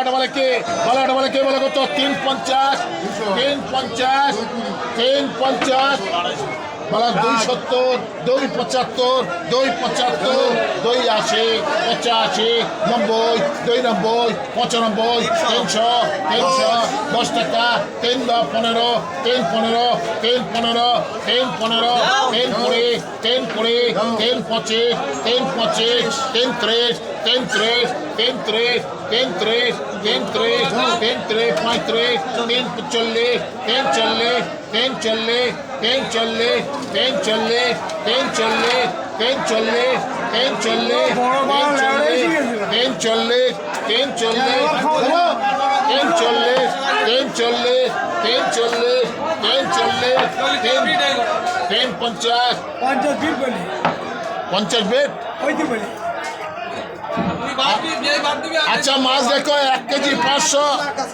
এটা বলে কে বলে কত 350 বলা 270 275 280 280 85 90 290 95 300 10 টাকা 3 10 15 3 15 3 15 3 15 3 20 3 20 3 25 3 25 3 30 3 30 3 30 3 30 3 30 3 30 35 3 40 3 40 3 40 3 40 3 40 3 40 3 40 3 40 3 40 3 50 বেড আচ্ছা মাছ দেখো 1 কেজি 500